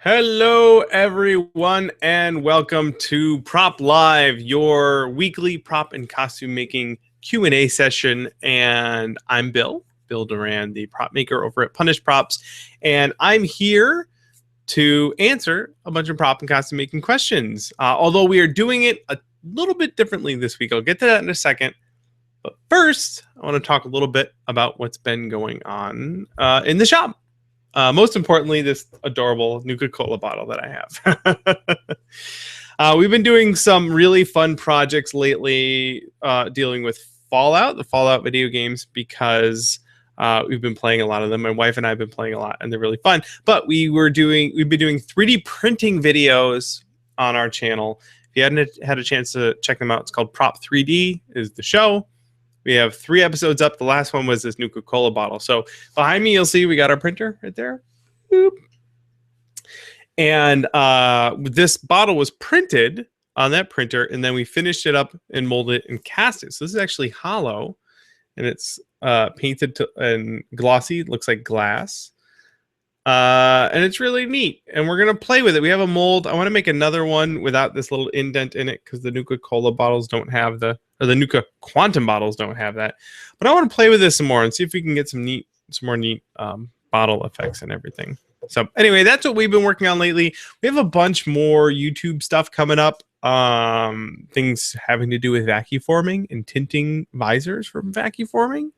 Hello, everyone, and welcome to Prop Live, your weekly prop and costume making Q&A session. And I'm Bill Duran, the prop maker over at PunishedProps, and I'm here to answer a bunch of prop and costume making questions. Although we are doing it a little bit differently this week. I'll get to that in a second. But first, I want to talk a little bit about what's been going on in the shop. Most importantly, this adorable Nuka Cola bottle that I have. We've been doing some really fun projects lately, dealing with the Fallout video games, because we've been playing a lot of them. My wife and I have been playing a lot, and they're really fun. But we've been doing 3D printing videos on our channel. If you hadn't had a chance to check them out, it's called Prop 3D is the show. We have 3 episodes up. The last one was this Nuka Cola bottle. So behind me, you'll see we got our printer right there. Boop. And this bottle was printed on that printer, and then we finished it up and molded it and cast it. So this is actually hollow, and it's painted and glossy. It looks like glass. And it's really neat. And we're going to play with it. We have a mold. I want to make another one without this little indent in it, because the Nuka Cola bottles don't have the Nuka Quantum bottles don't have that. But I want to play with this some more and see if we can get some more neat bottle effects and everything. So anyway, that's what we've been working on lately. We have a bunch more YouTube stuff coming up. Things having to do with vacuforming and tinting visors from vacuforming.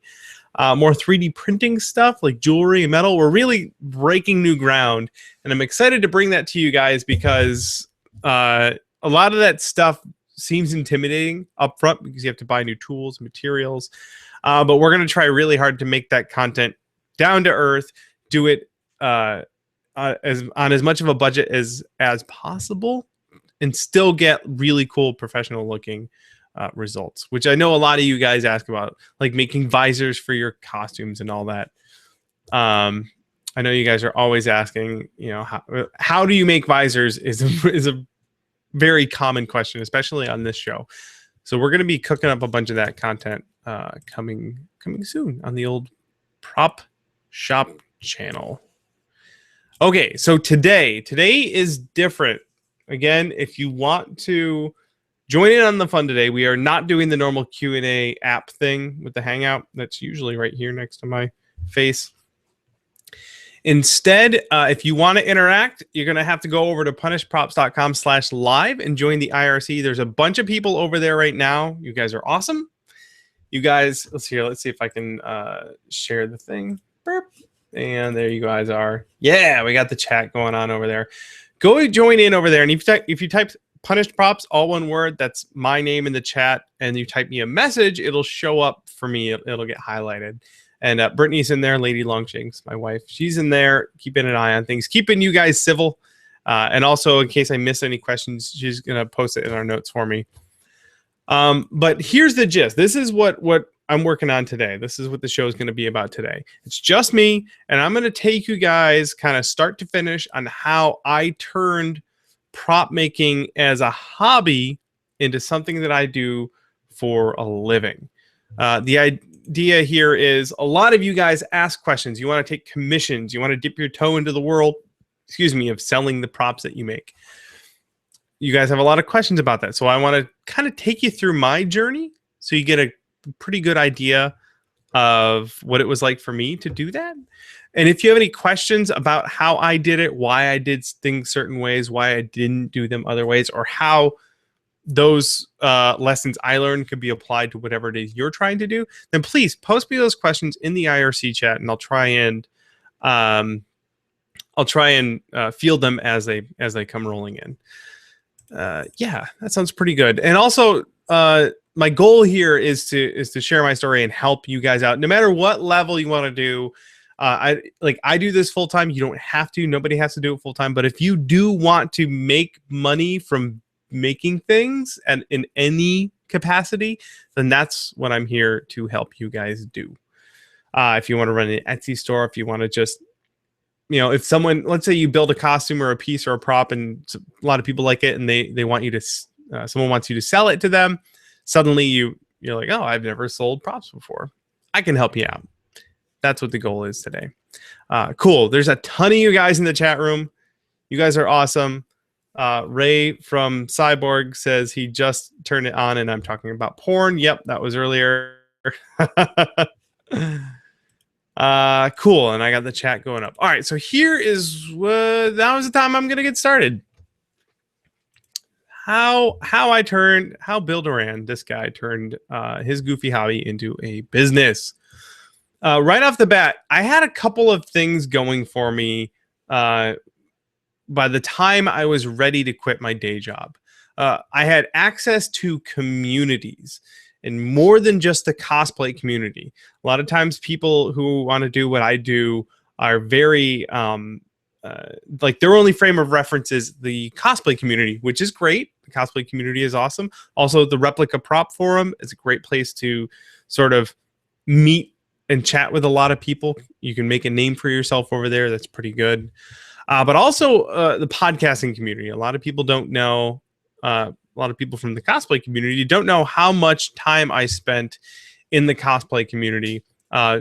More 3D printing stuff like jewelry and metal. We're really breaking new ground, and I'm excited to bring that to you guys, because a lot of that stuff seems intimidating up front, because you have to buy new tools, materials. But we're going to try really hard to make that content down to earth, do it on as much of a budget as possible, and still get really cool professional looking results, which I know a lot of you guys ask about, like making visors for your costumes and all that. I know you guys are always asking, how do you make visors is a very common question, especially on this show. So we're going to be cooking up a bunch of that content coming soon on the old Prop Shop channel. Okay, so today is different. Again, if you want to join in on the fun today, we are not doing the normal Q&A app thing with the Hangout. That's usually right here next to my face. Instead, if you want to interact, you're going to have to go over to punishedprops.com/live and join the IRC. There's a bunch of people over there right now. You guys are awesome. You guys, let's see if I can share the thing. Burp. And there you guys are. Yeah, we got the chat going on over there. Go join in over there. And if you type Punished Props, all one word, that's my name in the chat, and you type me a message, it'll show up for me. It'll get highlighted. And Brittany's in there, Lady Longshanks, my wife. She's in there, keeping an eye on things, keeping you guys civil. And also, in case I miss any questions, she's going to post it in our notes for me. But here's the gist. This is what I'm working on today. This is what the show is going to be about today. It's just me, and I'm going to take you guys kind of start to finish on how I turned prop making as a hobby into something that I do for a living. The idea here is a lot of you guys ask questions. You want to take commissions. You want to dip your toe into the world, of selling the props that you make. You guys have a lot of questions about that. So I want to kind of take you through my journey so you get a pretty good idea of what it was like for me to do that. And if you have any questions about how I did it, why I did things certain ways, why I didn't do them other ways, or how those lessons I learned could be applied to whatever it is you're trying to do, then please post me those questions in the IRC chat, and I'll try and field them as they come rolling in. Yeah, that sounds pretty good. And also, my goal here is to share my story and help you guys out, no matter what level you want to do. I do this full time. You don't have to. Nobody has to do it full time. But if you do want to make money from making things and in any capacity, then that's what I'm here to help you guys do. If you want to run an Etsy store, if you want to just, if someone, let's say you build a costume or a piece or a prop, and a lot of people like it, and they want you to, someone wants you to sell it to them. Suddenly you're like, oh, I've never sold props before. I can help you out. That's what the goal is today. Cool. There's a ton of you guys in the chat room. You guys are awesome. Ray from Cyborg says he just turned it on and I'm talking about porn. Yep, that was earlier. Cool. And I got the chat going up. All right, so here is that was the time I'm gonna get started. How Bill Duran, this guy, turned his goofy hobby into a business. Right off the bat, I had a couple of things going for me by the time I was ready to quit my day job. I had access to communities, and more than just the cosplay community. A lot of times people who want to do what I do are very like their only frame of reference is the cosplay community, which is great. The cosplay community is awesome. Also, the Replica prop forum is a great place to sort of meet and chat with a lot of people. You can make a name for yourself over there. That's pretty good. But also the podcasting community. A lot of people don't know, a lot of people from the cosplay community don't know how much time I spent in the cosplay community,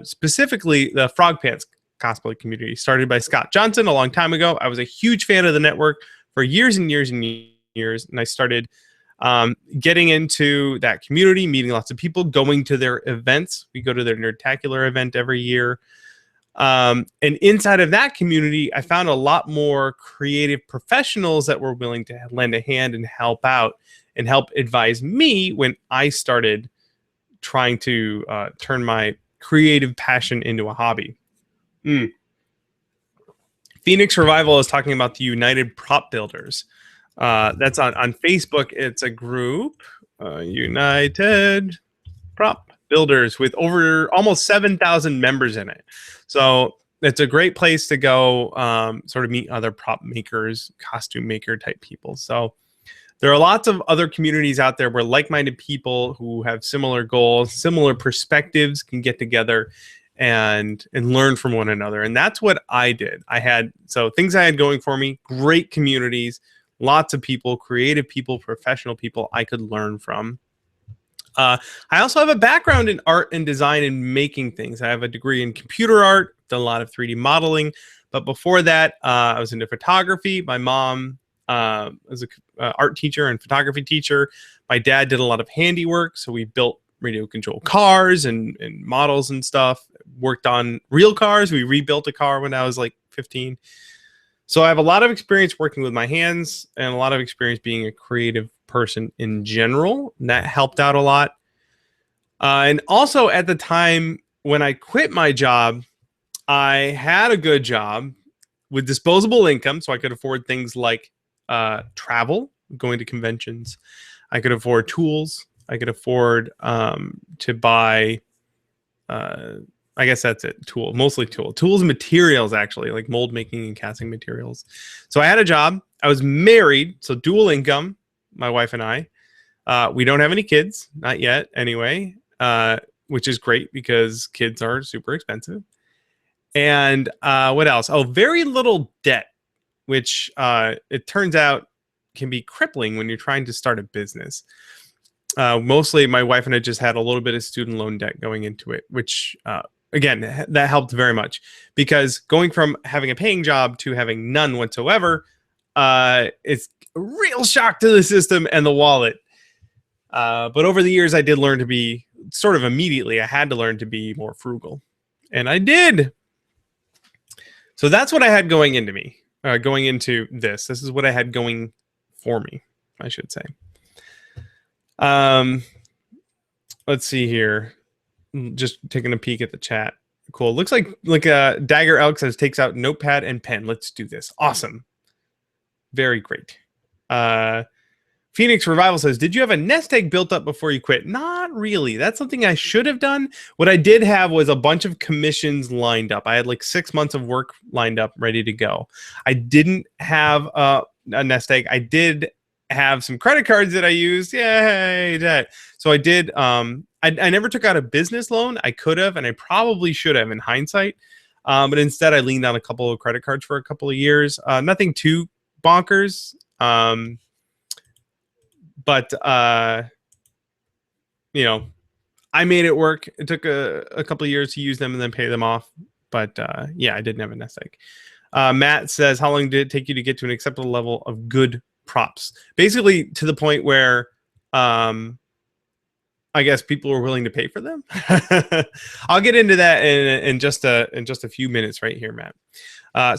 specifically the Frogpants cosplay community, started by Scott Johnson a long time ago. I was a huge fan of the network for years and years and years, and I started getting into that community, meeting lots of people, going to their events. We go to their Nerdtacular event every year. And inside of that community, I found a lot more creative professionals that were willing to lend a hand and help out and help advise me when I started trying to turn my creative passion into a hobby. Phoenix Revival is talking about the United Prop Builders. That's on Facebook. It's a group, United Prop Builders, with over almost 7,000 members in it. So it's a great place to go, sort of meet other prop makers, costume maker type people. So there are lots of other communities out there where like-minded people who have similar goals, similar perspectives can get together and learn from one another. And that's what I did. So things I had going for me, great communities, lots of people, creative people, professional people I could learn from. I also have a background in art and design and making things. I have a degree in computer art, done a lot of 3D modeling. But before that, I was into photography. My mom was an art teacher and photography teacher. My dad did a lot of handiwork. So we built radio control cars and models and stuff. Worked on real cars. We rebuilt a car when I was like 15. So I have a lot of experience working with my hands and a lot of experience being a creative person in general. And that helped out a lot. And also at the time when I quit my job, I had a good job with disposable income. So I could afford things like travel, going to conventions. I could afford tools. I could afford to buy, I guess that's it, mostly tools and materials, actually, like mold making and casting materials. So I had a job. I was married, so dual income, my wife and I. We don't have any kids, not yet anyway, which is great because kids are super expensive. And what else? Oh, very little debt, which it turns out can be crippling when you're trying to start a business. Mostly my wife and I just had a little bit of student loan debt going into it, which again, that helped very much because going from having a paying job to having none whatsoever, it's a real shock to the system and the wallet. But over the years, I did learn to be sort of immediately. I had to learn to be more frugal, and I did. So that's what I had going into this. This is what I had going for me, I should say. Let's see here. Just taking a peek at the chat. Cool. Looks like Dagger Elk says takes out notepad and pen. Let's do this. Awesome. Very great. Phoenix Revival says, did you have a nest egg built up before you quit? Not really. That's something I should have done. What I did have was a bunch of commissions lined up. I had like 6 months of work lined up, ready to go. I didn't have a nest egg. I did have some credit cards that I used. Yay! So I did. I never took out a business loan. I could have, and I probably should have in hindsight. But instead, I leaned on a couple of credit cards for a couple of years. Nothing too bonkers. But you know, I made it work. It took a couple of years to use them and then pay them off. But yeah, I didn't have a nest egg. Matt says, how long did it take you to get to an acceptable level of good props? Basically, to the point where I guess people were willing to pay for them. I'll get into that in just a few minutes right here, Matt.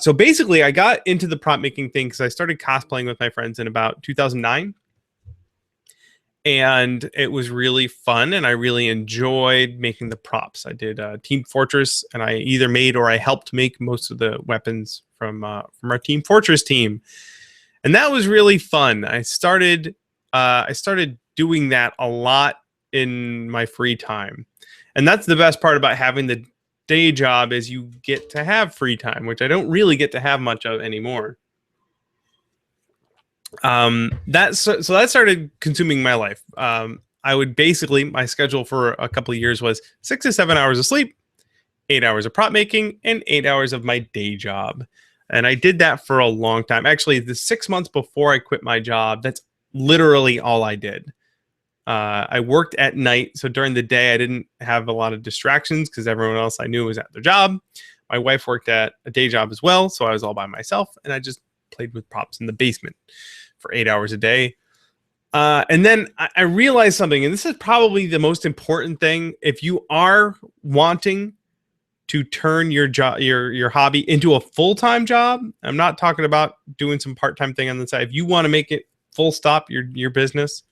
So basically, I got into the prop making thing because I started cosplaying with my friends in about 2009. And it was really fun, and I really enjoyed making the props. I did Team Fortress, and I either made or I helped make most of the weapons from our Team Fortress team, and that was really fun. I started doing that a lot in my free time, and that's the best part about having the day job is you get to have free time, which I don't really get to have much of anymore. That started consuming my life. I would basically, my schedule for a couple of years was 6 to 7 hours of sleep, 8 hours of prop making, and 8 hours of my day job. And I did that for a long time. Actually, the 6 months before I quit my job, that's literally all I did. I worked at night, so during the day I didn't have a lot of distractions because everyone else I knew was at their job. My wife worked at a day job as well, so I was all by myself, and I just played with props in the basement for 8 hours a day. And then I realized something, and this is probably the most important thing. If you are wanting to turn your job, your hobby into a full-time job, I'm not talking about doing some part-time thing on the side. If you want to make it full stop your business,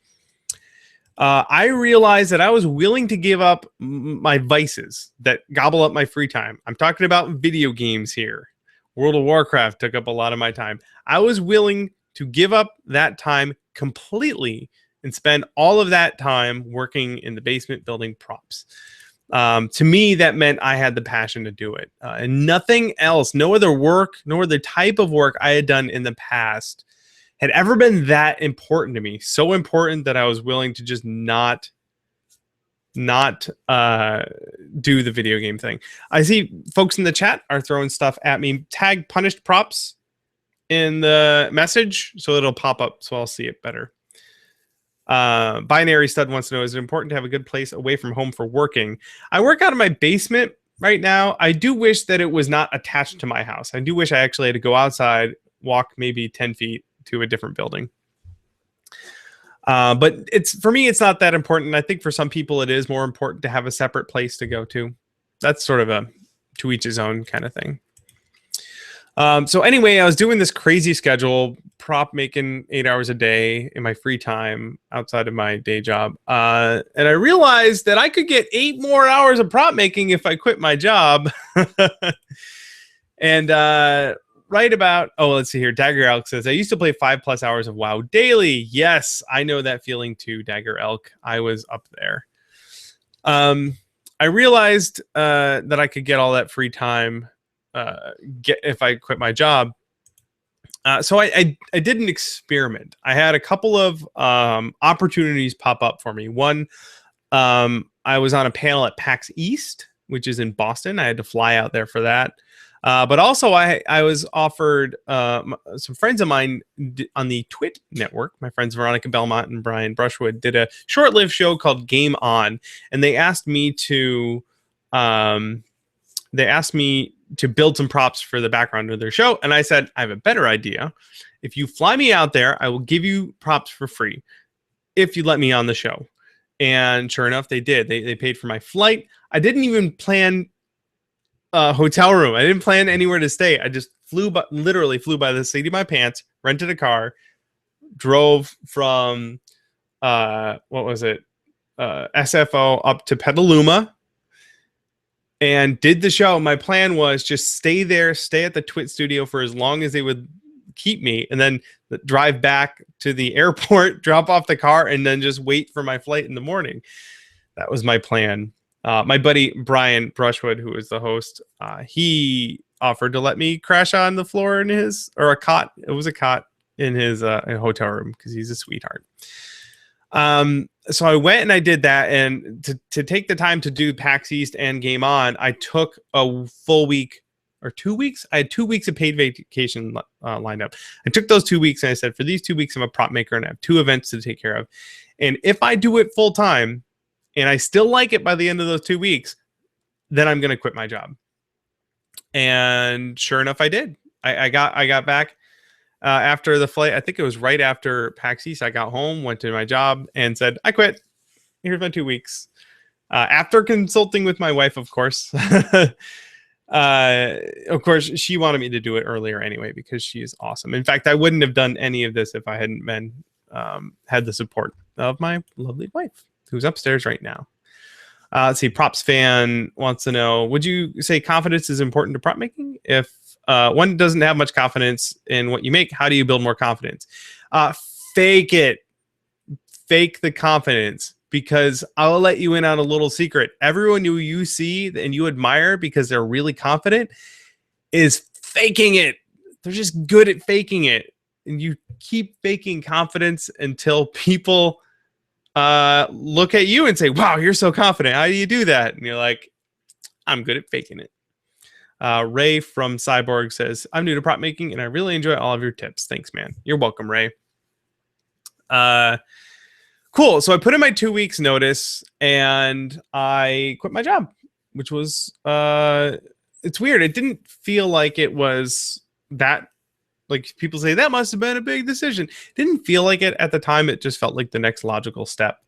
I realized that I was willing to give up my vices that gobble up my free time. I'm talking about video games here. World of Warcraft took up a lot of my time. I was willing to give up that time completely and spend all of that time working in the basement building props. To me, that meant I had the passion to do it. And nothing else, no other work, nor the type of work I had done in the past had ever been that important to me. So important that I was willing to just not do the video game thing. I see folks in the chat are throwing stuff at me. Tag PunishedProps in the message so it'll pop up so I'll see it better. Binary Stud wants to know, is it important to have a good place away from home for working? I work out of my basement right now. I do wish that it was not attached to my house. I do wish I actually had to go outside, walk maybe 10 feet to a different building. But for me, it's not that important. I think for some people it is more important to have a separate place to go to. That's sort of a to each his own kind of thing. So anyway, I was doing this crazy schedule, prop making 8 hours a day in my free time outside of my day job. And I realized that I could get 8 more hours of prop making if I quit my job. And right about, let's see here. Dagger Elk says, I used to play 5+ hours of WoW daily. Yes, I know that feeling too, Dagger Elk. I was up there. I realized that I could get all that free time if I quit my job. So I did an experiment. I had a couple of opportunities pop up for me. One, I was on a panel at PAX East, which is in Boston. I had to fly out there for that. But also I was offered some friends of mine on the Twit network. My friends Veronica Belmont and Brian Brushwood did a short-lived show called Game On, and they asked me to build some props for the background of their show. And I said, I have a better idea. If you fly me out there, I will give you props for free if you let me on the show. And sure enough, they did. They paid for my flight. I didn't even plan a hotel room. I didn't plan anywhere to stay. I just literally flew by the seat of my pants, rented a car, drove from, SFO up to Petaluma, and did the show. My plan was just stay there, stay at the Twit studio for as long as they would keep me, and then drive back to the airport, drop off the car, and then just wait for my flight in the morning. That was my plan. My buddy Brian Brushwood, who was the host, he offered to let me crash on the floor in a cot. It was a cot in his hotel room because he's a sweetheart. So I went and I did that, and to take the time to do PAX East and Game On, I took a full week or 2 weeks. I had 2 weeks of paid vacation lined up. I took those 2 weeks and I said, for these 2 weeks, I'm a prop maker and I have 2 events to take care of. And if I do it full time and I still like it by the end of those 2 weeks, then I'm going to quit my job. And sure enough, I did. I got back after the flight. I think it was right after PAX East. I got home, went to my job, and said, I quit. Here's my 2 weeks. After consulting with my wife, of course. Of course, she wanted me to do it earlier anyway because she is awesome. In fact, I wouldn't have done any of this if I hadn't been had the support of my lovely wife, who's upstairs right now. Let's see. Props fan wants to know: would you say confidence is important to prop making? If one doesn't have much confidence in what you make, how do you build more confidence? Fake it. Fake the confidence. Because I'll let you in on a little secret. Everyone who you see and you admire because they're really confident is faking it. They're just good at faking it. And you keep faking confidence until people look at you and say, wow, you're so confident. How do you do that? And you're like, I'm good at faking it. Ray from Cyborg says, I'm new to prop making and I really enjoy all of your tips. Thanks, man. You're welcome, Ray. Cool. So I put in my 2 weeks notice and I quit my job, which was, it's weird. It didn't feel like it was that, like people say that must have been a big decision. It didn't feel like it at the time. It just felt like the next logical step.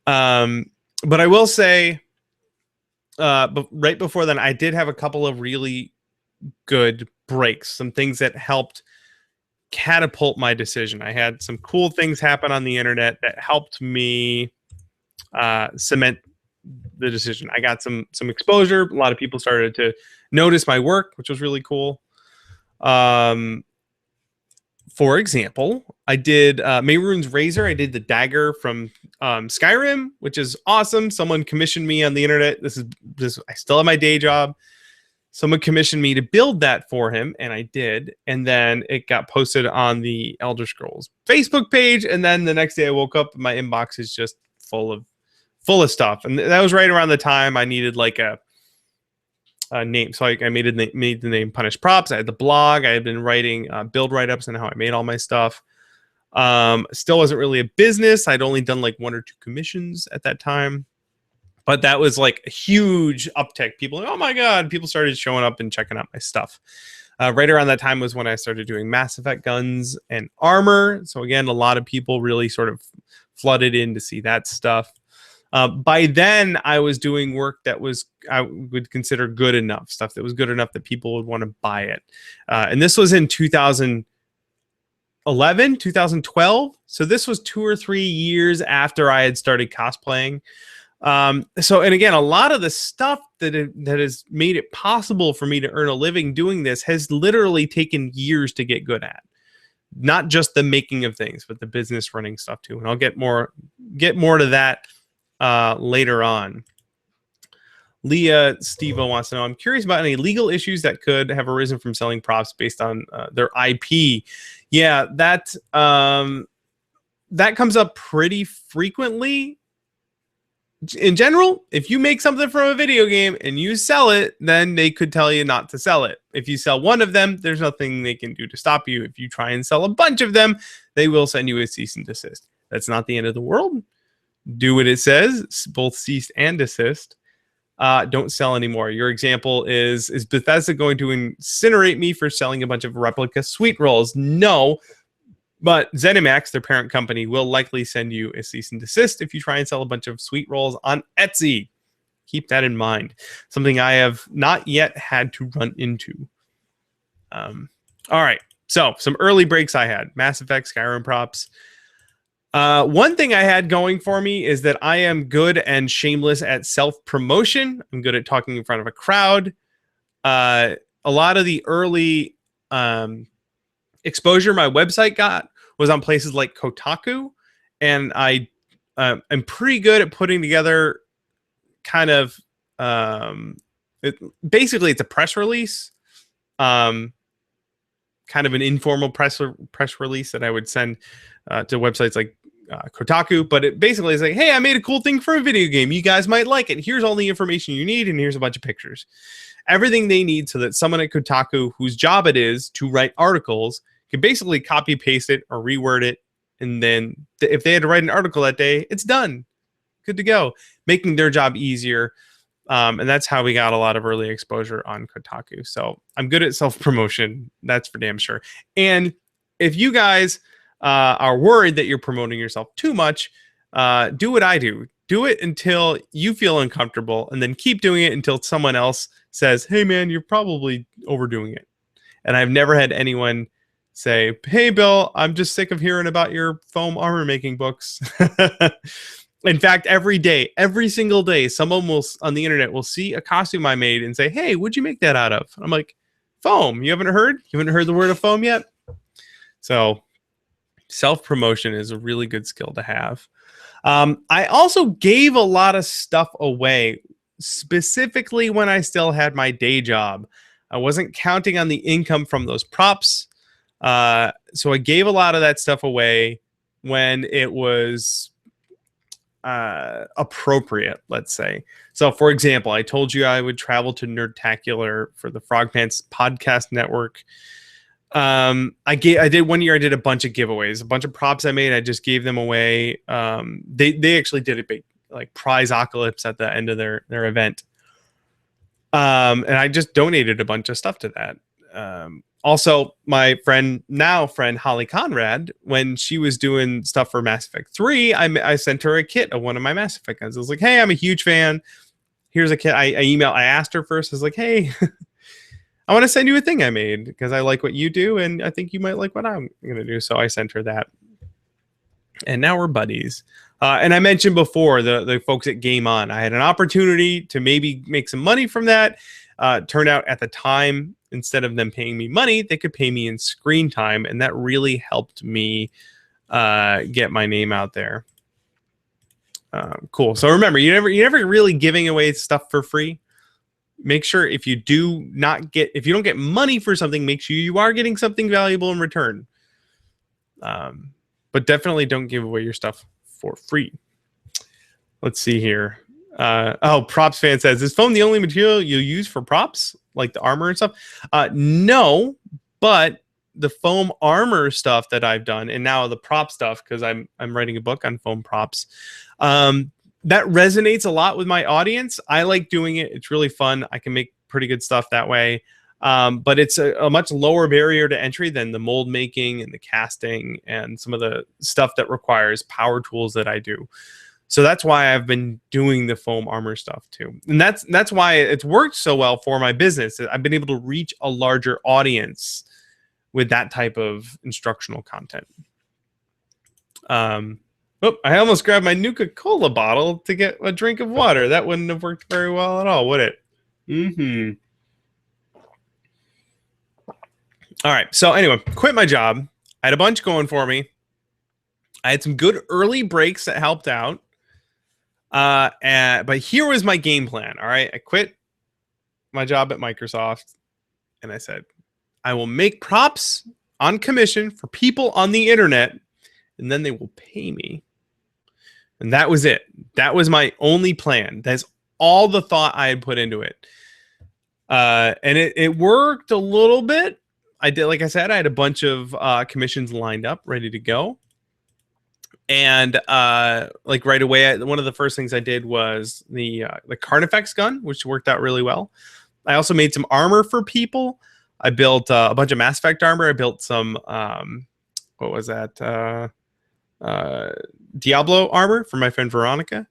But I will say, but right before then, I did have a couple of really good breaks, some things that helped catapult my decision. I had some cool things happen on the internet that helped me cement the decision. I got some exposure. A lot of people started to notice my work, which was really cool. For example, I did Mayrune's Razor. I did the dagger from Skyrim, which is awesome. Someone commissioned me on the internet. This I still have my day job. Someone commissioned me to build that for him, and I did. And then it got posted on the Elder Scrolls Facebook page. And then the next day I woke up and my inbox is just full of stuff. And that was right around the time I needed like a name. So I made the name PunishedProps. I had the blog. I had been writing build write-ups and how I made all my stuff. Still wasn't really a business. I'd only done like 1 or 2 commissions at that time. But that was like a huge uptick. People, like, oh my God, people started showing up and checking out my stuff. Right around that time was when I started doing Mass Effect guns and armor. So again, a lot of people really sort of flooded in to see that stuff. By then, I was doing work that was, I would consider good enough, stuff that was good enough that people would want to buy it. And this was in 2011, 2012. So this was 2 or 3 years after I had started cosplaying. And again, a lot of the stuff that has made it possible for me to earn a living doing this has literally taken years to get good at. Not just the making of things, but the business running stuff too. And I'll get more to that later on. Leah Stevo wants to know, I'm curious about any legal issues that could have arisen from selling props based on their IP. Yeah, that comes up pretty frequently. In general, if you make something from a video game and you sell it, then they could tell you not to sell it. If you sell one of them, there's nothing they can do to stop you. If you try and sell a bunch of them, they will send you a cease and desist. That's not the end of the world. Do what it says, both cease and desist. Don't sell anymore. Your example is Bethesda going to incinerate me for selling a bunch of replica sweet rolls? No. But ZeniMax, their parent company, will likely send you a cease and desist if you try and sell a bunch of sweet rolls on Etsy. Keep that in mind. Something I have not yet had to run into. All right. So some early breaks I had. Mass Effect, Skyrim props. One thing I had going for me is that I am good and shameless at self-promotion. I'm good at talking in front of a crowd. A lot of the early exposure my website got was on places like Kotaku, and I'm pretty good at putting together kind of basically it's a press release, kind of an informal press release that I would send to websites like Kotaku, but it basically is like, hey, I made a cool thing for a video game. You guys might like it. Here's all the information you need, and here's a bunch of pictures. Everything they need so that someone at Kotaku, whose job it is to write articles, can basically copy paste it or reword it, and then if they had to write an article that day, it's done, good to go, making their job easier. And that's how we got a lot of early exposure on Kotaku. So I'm good at self-promotion. That's for damn sure. And if you guys are worried that you're promoting yourself too much, do what I do. Do it until you feel uncomfortable, and then keep doing it until someone else says, hey, man, you're probably overdoing it. And I've never had anyone say, hey, Bill, I'm just sick of hearing about your foam armor making books. In fact, every single day, someone will on the internet will see a costume I made and say, hey, what'd you make that out of? I'm like, foam. You haven't heard the word of foam yet? So self-promotion is a really good skill to have. I also gave a lot of stuff away, specifically when I still had my day job. I wasn't counting on the income from those props. So I gave a lot of that stuff away when it was appropriate, let's say. So, for example, I told you I would travel to Nerdtacular for the Frogpants Podcast Network. I did one year. I did a bunch of giveaways, a bunch of props I made. I just gave them away. They actually did a big like prize apocalypse at the end of their event. And I just donated a bunch of stuff to that. Also, my friend Holly Conrad, when she was doing stuff for Mass Effect 3, I sent her a kit of one of my Mass Effect guns. I was like, hey, I'm a huge fan. Here's a kit. I asked her first. I was like, hey, I want to send you a thing I made because I like what you do, and I think you might like what I'm going to do. So I sent her that. And now we're buddies. And I mentioned before, the folks at Game On. I had an opportunity to maybe make some money from that. Turned out at the time, instead of them paying me money, they could pay me in screen time. And that really helped me get my name out there. Cool. So remember, you're never really giving away stuff for free. Make sure if you don't get money for something, make sure you are getting something valuable in return. But definitely don't give away your stuff for free. Let's see here. Props fan says, is foam the only material you use for props, like the armor and stuff? No, but the foam armor stuff that I've done, and now the prop stuff, because I'm writing a book on foam props. That resonates a lot with my audience. I like doing it. It's really fun. I can make pretty good stuff that way. But it's a much lower barrier to entry than the mold making and the casting and some of the stuff that requires power tools that I do. So that's why I've been doing the foam armor stuff too. And that's why it's worked so well for my business. I've been able to reach a larger audience with that type of instructional content. I almost grabbed my Nuka Cola bottle to get a drink of water. That wouldn't have worked very well at all, would it? Mm-hmm. All right. So anyway, quit my job. I had a bunch going for me. I had some good early breaks that helped out. But here was my game plan. All right. I quit my job at Microsoft and I said, I will make props on commission for people on the internet, and then they will pay me. And that was it. That was my only plan. That's all the thought I had put into it. And it worked a little bit. I did, like I said, I had a bunch of commissions lined up, ready to go. And like right away, one of the first things I did was the Carnifex gun, which worked out really well. I also made some armor for people. I built a bunch of Mass Effect armor. I built some, what was that? Diablo armor for my friend Veronica.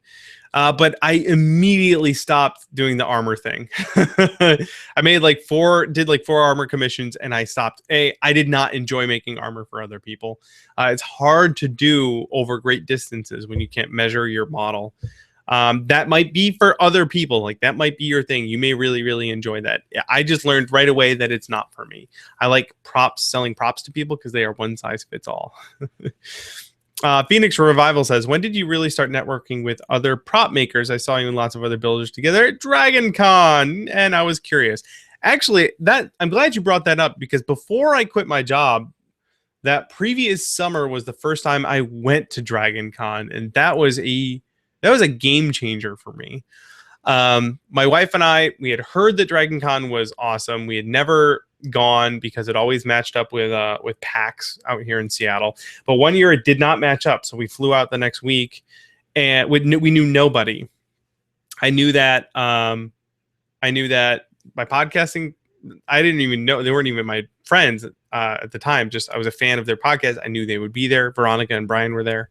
But I immediately stopped doing the armor thing. I made did four armor commissions, and I stopped. I did not enjoy making armor for other people. It's hard to do over great distances when you can't measure your model. That might be for other people. Like that might be your thing. You may really, really enjoy that. I just learned right away that it's not for me. I like selling props to people because they are one size fits all. Phoenix Revival says, when did you really start networking with other prop makers? I saw you and lots of other builders together at DragonCon, and I was curious. Actually, I'm glad you brought that up, because before I quit my job, that previous summer was the first time I went to DragonCon, and that was a game changer for me. My wife and I, we had heard that DragonCon was awesome. We had never gone because it always matched up with PAX out here in Seattle. But one year it did not match up, so we flew out the next week, and we knew nobody. I knew that by podcasting, I didn't even know, they weren't even my friends at the time. Just I was a fan of their podcast. I knew they would be there. Veronica and Brian were there.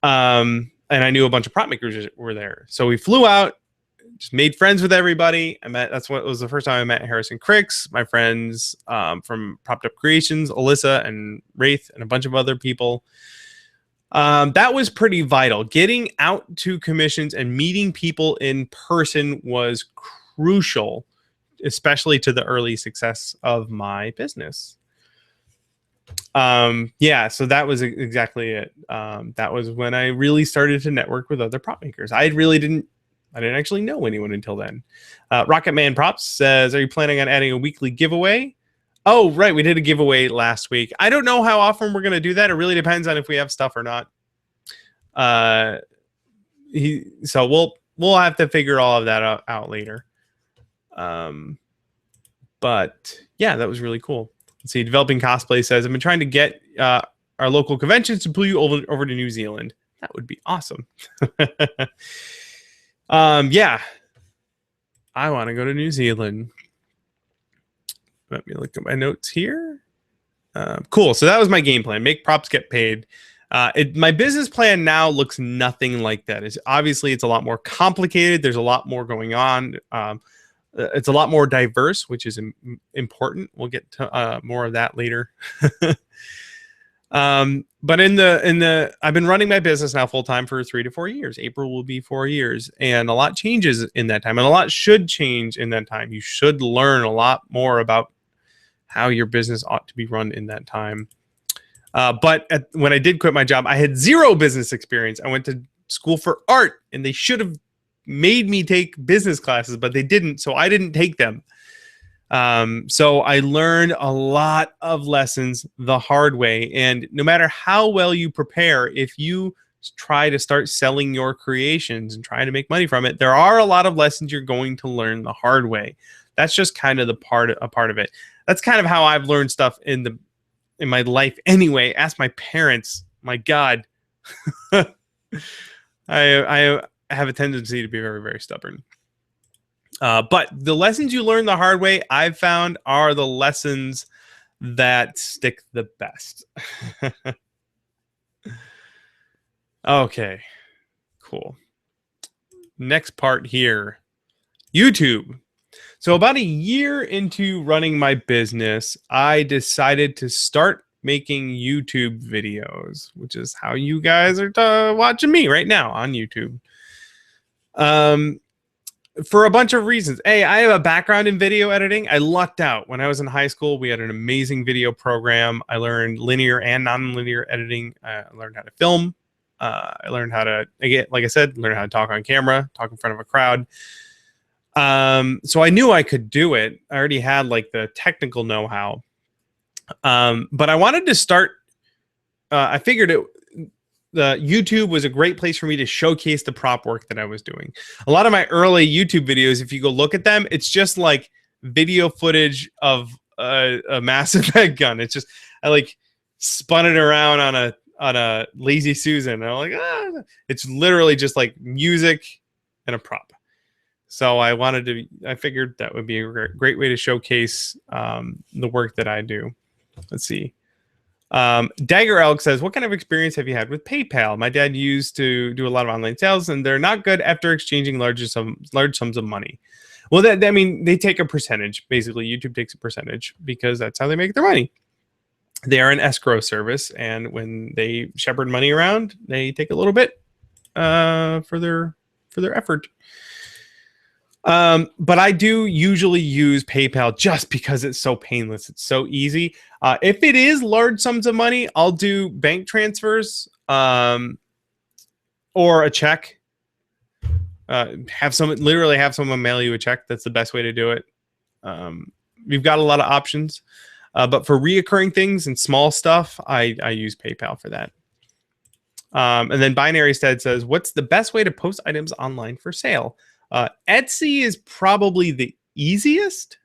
And I knew a bunch of prop makers were there. So we flew out, just made friends with everybody. That's what was the first time I met Harrison Cricks, my friends from Propped Up Creations, Alyssa and Wraith, and a bunch of other people. That was pretty vital. Getting out to commissions and meeting people in person was crucial, especially to the early success of my business. So that was exactly it. That was when I really started to network with other prop makers. I didn't actually know anyone until then. Rocket Man Props says, are you planning on adding a weekly giveaway? Oh, right. We did a giveaway last week. I don't know how often we're going to do that. It really depends on if we have stuff or not. So we'll have to figure all of that out later. But yeah, that was really cool. Let's see. Developing Cosplay says, I've been trying to get our local conventions to pull you over to New Zealand. That would be awesome. Yeah, I want to go to New Zealand. Let me look at my notes here. Cool. So that was my game plan. Make props, get paid. My business plan now looks nothing like that. It's a lot more complicated. There's a lot more going on. It's a lot more diverse, which is important. We'll get to more of that later. But I've been running my business now full time for 3 to 4 years. April will be 4 years, and a lot changes in that time, and a lot should change in that time. You should learn a lot more about how your business ought to be run in that time. But when I did quit my job, I had 0 business experience. I went to school for art, and they should have made me take business classes, but they didn't, so I didn't take them. So I learned a lot of lessons the hard way. And no matter how well you prepare, if you try to start selling your creations and try to make money from it, there are a lot of lessons you're going to learn the hard way. That's just kind of a part of it. That's kind of how I've learned stuff in my life anyway. Ask my parents. My God. I have a tendency to be very, very stubborn. But the lessons you learn the hard way, I've found, are the lessons that stick the best. Okay, cool. Next part here, YouTube. So about a year into running my business, I decided to start making YouTube videos, which is how you guys are watching me right now on YouTube. For a bunch of reasons. A, I have a background in video editing. I lucked out. When I was in high school, we had an amazing video program. I learned linear and non-linear editing. I learned how to film. I learned how to, again, like I said, learn how to talk on camera, talk in front of a crowd. So I knew I could do it. I already had like the technical know-how. But I wanted to start, I figured YouTube was a great place for me to showcase the prop work that I was doing. A lot of my early YouTube videos, if you go look at them, it's just like video footage of a Mass Effect gun. It's just, I like spun it around on a Lazy Susan. And I'm like, it's literally just like music and a prop. So I figured that would be a great way to showcase the work that I do. Let's see. Dagger Elk says, what kind of experience have you had with PayPal? My dad used to do a lot of online sales, and they're not good after exchanging large sums of money. Well, they take a percentage. Basically, YouTube takes a percentage because that's how they make their money. They are an escrow service, and when they shepherd money around, they take a little bit for their effort. But I do usually use PayPal just because it's so painless. It's so easy. If it is large sums of money, I'll do bank transfers or a check. Have someone mail you a check. That's the best way to do it. We've got a lot of options. But for reoccurring things and small stuff, I use PayPal for that. And then Binary Stead says, what's the best way to post items online for sale? Etsy is probably the easiest.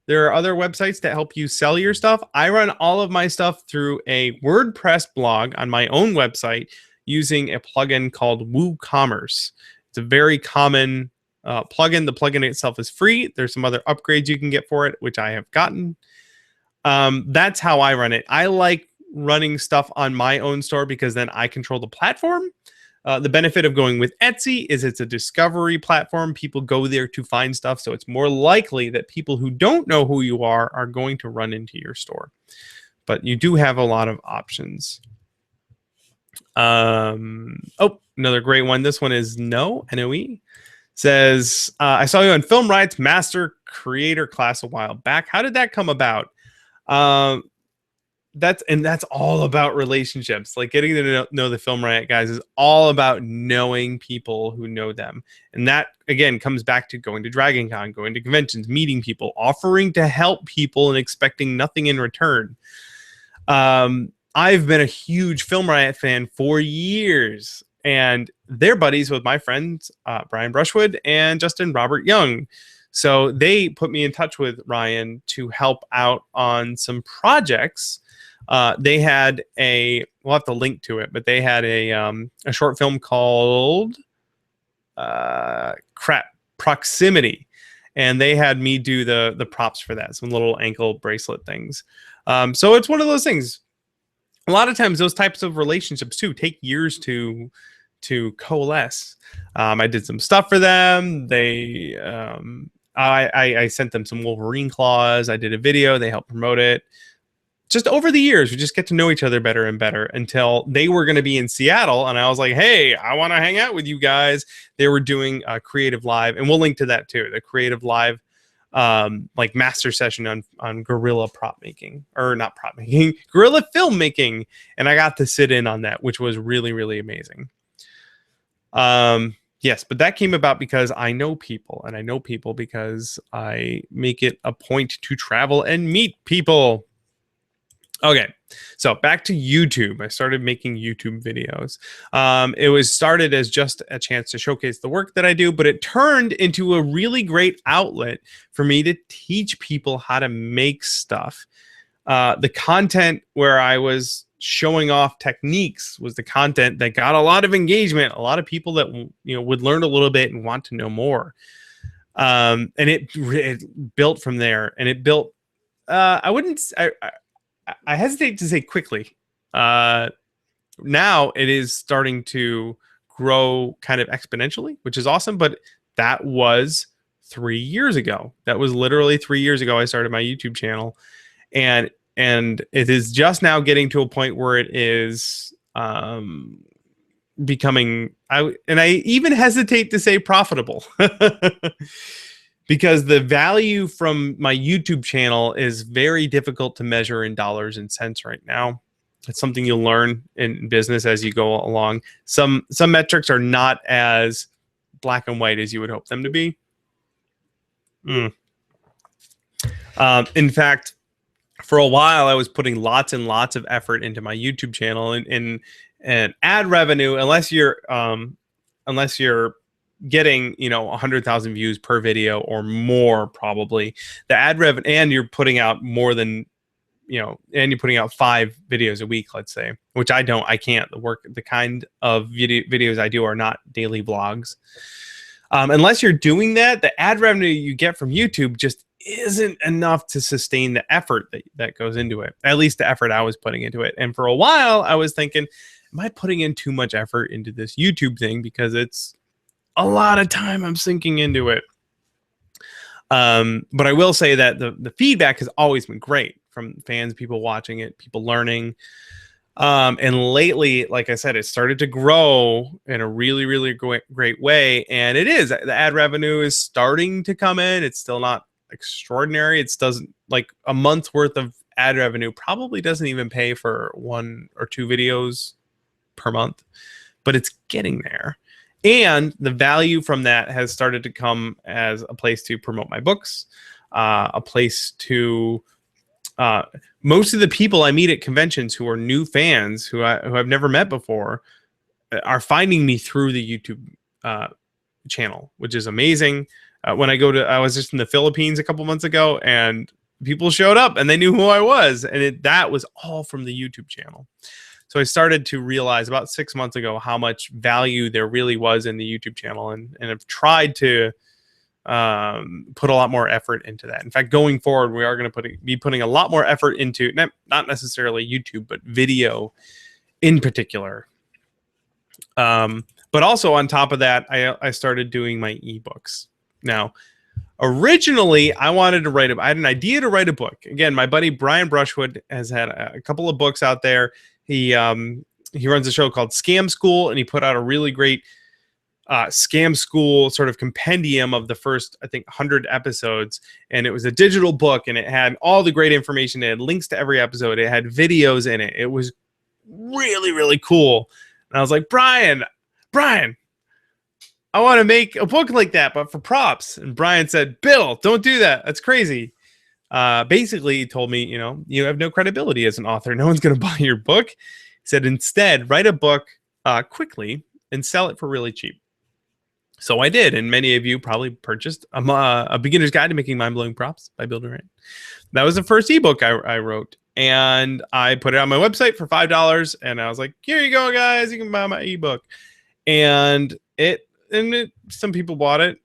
There are other websites that help you sell your stuff. I run all of my stuff through a WordPress blog on my own website using a plugin called WooCommerce. It's a very common plugin. The plugin itself is free. There's some other upgrades you can get for it, which I have gotten. That's how I run it. I like running stuff on my own store because then I control the platform. The benefit of going with Etsy is it's a discovery platform. People go there to find stuff. So it's more likely that people who don't know who you are going to run into your store. But you do have a lot of options. Oh, another great one. This one is N-O-E. Says, I saw you on Film Riot's Master Creator class a while back. How did that come about? That's all about relationships. Like getting to know the Film Riot guys is all about knowing people who know them. And that, again, comes back to going to DragonCon, going to conventions, meeting people, offering to help people and expecting nothing in return. I've been a huge Film Riot fan for years, and they're buddies with my friends, Brian Brushwood and Justin Robert Young. So they put me in touch with Ryan to help out on some projects. They had we'll have to link to it, but they had a short film called Proximity. And they had me do the props for that, some little ankle bracelet things. So it's one of those things. A lot of times those types of relationships too take years to coalesce. I did some stuff for them. They I sent them some Wolverine claws. I did a video. They helped promote it. Just over the years, we just get to know each other better and better until they were going to be in Seattle. And I was like, hey, I want to hang out with you guys. They were doing a Creative Live, and we'll link to that too. The Creative Live, like master session on Guerilla prop making, or not prop making, Guerilla filmmaking. And I got to sit in on that, which was really, really amazing. Yes, but that came about because I know people, and I know people because I make it a point to travel and meet people. Okay, so back to YouTube. I started making YouTube videos. It was started as just a chance to showcase the work that I do, but it turned into a really great outlet for me to teach people how to make stuff. The content where I was showing off techniques was the content that got a lot of engagement, a lot of people that would learn a little bit and want to know more. And it built from there, and it built. I hesitate to say quickly. Now it is starting to grow kind of exponentially, which is awesome. But that was 3 years ago. That was literally 3 years ago I started my YouTube channel. And it is just now getting to a point where it is becoming, I even hesitate to say profitable. Because the value from my YouTube channel is very difficult to measure in dollars and cents right now. It's something you'll learn in business as you go along. Some metrics are not as black and white as you would hope them to be. In fact, for a while, I was putting lots and lots of effort into my YouTube channel, and ad revenue, unless you're getting 100,000 views per video or more, probably the ad revenue, and you're putting out more than and you're putting out 5 videos a week, let's say, which I can't. The kind of videos I do are not daily vlogs. Unless you're doing that, the ad revenue you get from YouTube just isn't enough to sustain the effort that goes into it. At least the effort I was putting into it. And for a while, I was thinking, am I putting in too much effort into this YouTube thing? Because it's a lot of time I'm sinking into it. But I will say that the feedback has always been great from fans, people watching it, people learning. And lately, like I said, it started to grow in a really, really great way. And the ad revenue is starting to come in. It's still not extraordinary. It doesn't, like, a month's worth of ad revenue probably doesn't even pay for 1 or 2 videos per month, but it's getting there. And the value from that has started to come as a place to promote my books, a place to most of the people I meet at conventions who are new fans who I've never met before are finding me through the YouTube channel, which is amazing. I was just in the Philippines a couple months ago, and people showed up and they knew who I was. And that was all from the YouTube channel. So I started to realize about 6 months ago how much value there really was in the YouTube channel, and I've tried to put a lot more effort into that. In fact, going forward, we are going to be putting a lot more effort into not necessarily YouTube, but video in particular. But also on top of that, I started doing my ebooks. Now, originally, I had an idea to write a book. Again, my buddy Brian Brushwood has had a couple of books out there. He runs a show called Scam School, and he put out a really great Scam School sort of compendium of the first, I think, 100 episodes. And it was a digital book, and it had all the great information. It had links to every episode. It had videos in it. It was really, really cool. And I was like, Brian, I want to make a book like that, but for props. And Brian said, Bill, don't do that. That's crazy. Basically, he told me, you have no credibility as an author. No one's going to buy your book. He said, instead, write a book quickly and sell it for really cheap. So I did. And many of you probably purchased a beginner's guide to making mind-blowing props by Building Riot. That was the first ebook I wrote. And I put it on my website for $5. And I was like, here you go, guys. You can buy my ebook. And some people bought it.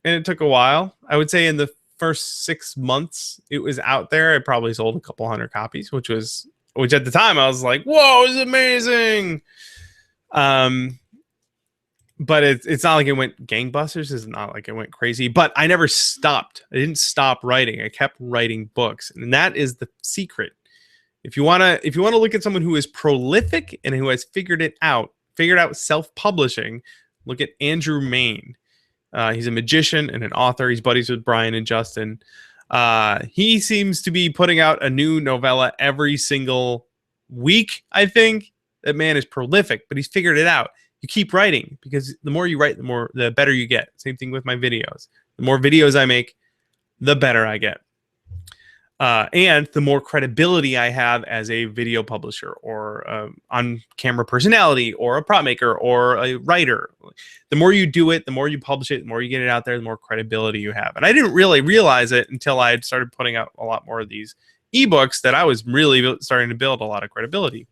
And it took a while. I would say in the first 6 months it was out there, I probably sold a couple hundred copies, which at the time I was like, whoa, it's amazing. But it's not like it went gangbusters. It's not like it went crazy, but I never stopped. I didn't stop writing. I kept writing books. And that is the secret. If you want to look at someone who is prolific and who has figured out self-publishing, look at Andrew Mayne. He's a magician and an author. He's buddies with Brian and Justin. He seems to be putting out a new novella every single week, I think. That man is prolific, but he's figured it out. You keep writing, because the more you write, the better you get. Same thing with my videos. The more videos I make, the better I get. And the more credibility I have as a video publisher or on-camera personality or a prop maker or a writer. The more you do it, the more you publish it, the more you get it out there, the more credibility you have. And I didn't really realize it until I had started putting out a lot more of these ebooks that I was really starting to build a lot of credibility.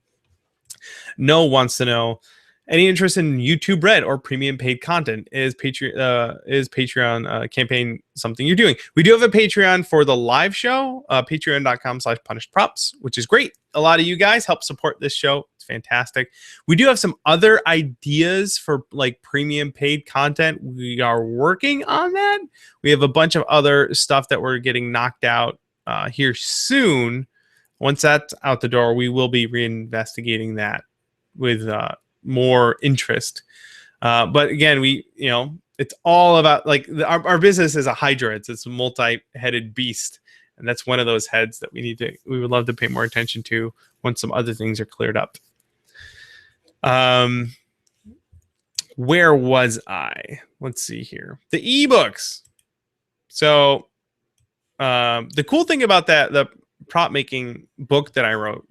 Noah wants to know, any interest in YouTube Red or premium paid content? Is Patreon campaign something you're doing? We do have a Patreon for the live show, patreon.com/PunishedProps, which is great. A lot of you guys help support this show. It's fantastic. We do have some other ideas for like premium paid content. We are working on that. We have a bunch of other stuff that we're getting knocked out here soon. Once that's out the door, we will be reinvestigating that with more interest. But again, it's all about like our business is a hydra. It's a multi-headed beast. And that's one of those heads that we would love to pay more attention to once some other things are cleared up. Where was I? Let's see here. The ebooks. So the cool thing about the prop making book that I wrote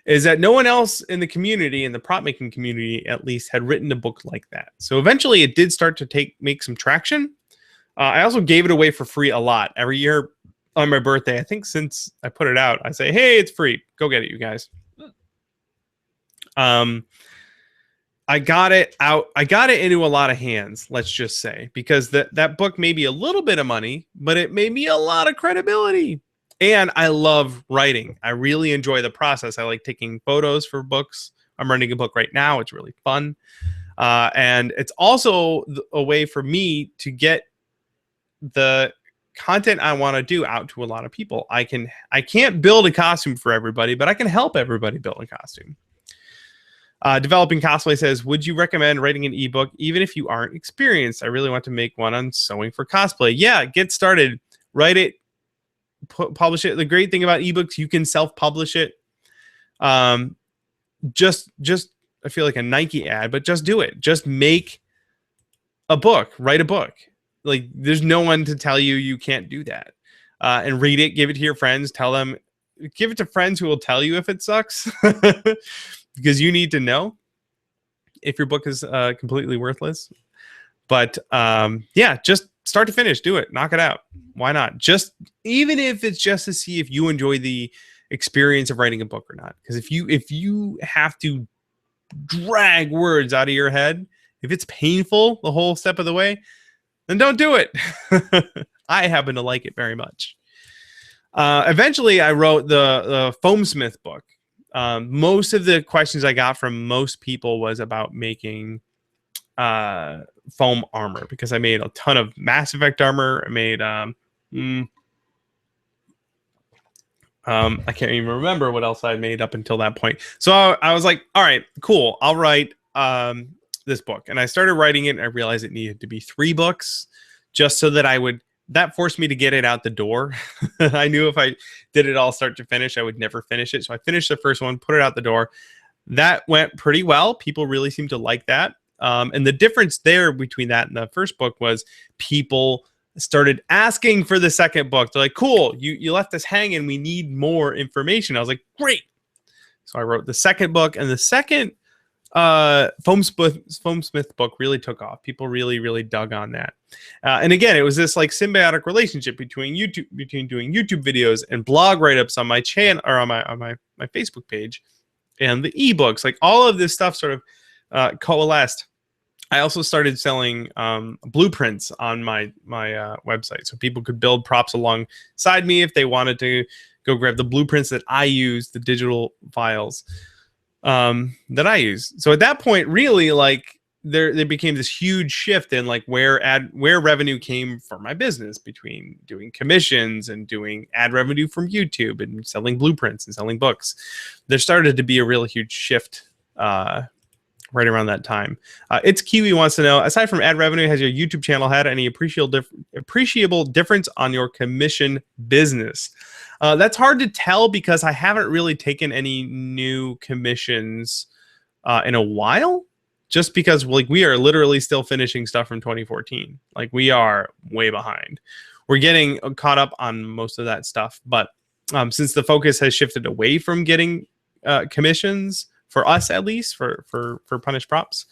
is that no one else in the community, in the prop making community at least, had written a book like that. So eventually it did start to make some traction. I also gave it away for free a lot. Every year on my birthday, I think since I put it out, I say, hey, it's free. Go get it, you guys. I got it out. I got it into a lot of hands, let's just say, because that book made me a little bit of money, but it made me a lot of credibility. And I love writing. I really enjoy the process. I like taking photos for books. I'm writing a book right now. It's really fun. And it's also a way for me to get the content I want to do out to a lot of people. I can't build a costume for everybody, but I can help everybody build a costume. Developing Cosplay says, would you recommend writing an ebook even if you aren't experienced? I really want to make one on sewing for cosplay. Yeah, get started. Write it. Publish it. The great thing about ebooks, you can self-publish it. Just I feel like a Nike ad, but just do it. Just make a book. Write a book. Like, there's no one to tell you can't do that. And read it. Give it to your friends. Give it to friends who will tell you if it sucks, because you need to know if your book is completely worthless. But yeah, just start to finish, do it, knock it out. Why not? Just even if it's just to see if you enjoy the experience of writing a book or not. Because if you have to drag words out of your head, if it's painful the whole step of the way, then don't do it. I happen to like it very much. Eventually, I wrote the Foamsmith book. Most of the questions I got from most people was about making foam armor, because I made a ton of Mass Effect armor. I made I can't even remember what else I made up until that point. So I was like, all right, cool. I'll write this book. And I started writing it, and I realized it needed to be 3 books just so that that forced me to get it out the door. I knew if I did it all start to finish, I would never finish it. So I finished the first one, put it out the door. That went pretty well. People really seemed to like that. And the difference there between that and the first book was people started asking for the second book. They're like, cool, you left us hanging. We need more information. I was like, great. So I wrote the second book, and the second Foamsmith book really took off. People really, really dug on that. And again, it was this like symbiotic relationship between doing YouTube videos and blog write-ups on my channel, or on my Facebook page, and the ebooks. Like all of this stuff sort of coalesced. I also started selling blueprints on my website, so people could build props alongside me if they wanted to go grab the blueprints that I use, the digital files that I use. So at that point, really, like there became this huge shift in like where revenue came from my business, between doing commissions and doing ad revenue from YouTube and selling blueprints and selling books. There started to be a really huge shift right around that time. It's Kiwi wants to know, aside from ad revenue, has your YouTube channel had any appreciable difference on your commission business? That's hard to tell, because I haven't really taken any new commissions in a while, just because like we are literally still finishing stuff from 2014. Like we are way behind. We're getting caught up on most of that stuff, but since the focus has shifted away from getting commissions, for us at least, for PunishedProps,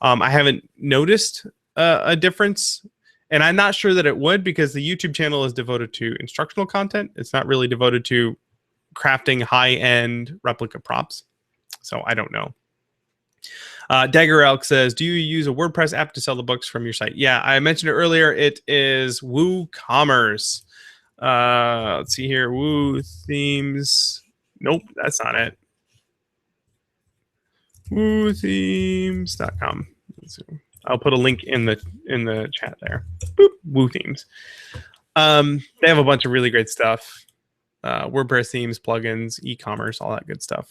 I haven't noticed a difference. And I'm not sure that it would, because the YouTube channel is devoted to instructional content. It's not really devoted to crafting high-end replica props. So I don't know. Dagger Elk says, do you use a WordPress app to sell the books from your site? Yeah, I mentioned it earlier. It is WooCommerce. Let's see here. Woo themes. Nope, that's not it. WooThemes.com. I'll put a link in the chat there. Boop, Woo Themes. They have a bunch of really great stuff. WordPress themes, plugins, e-commerce, all that good stuff.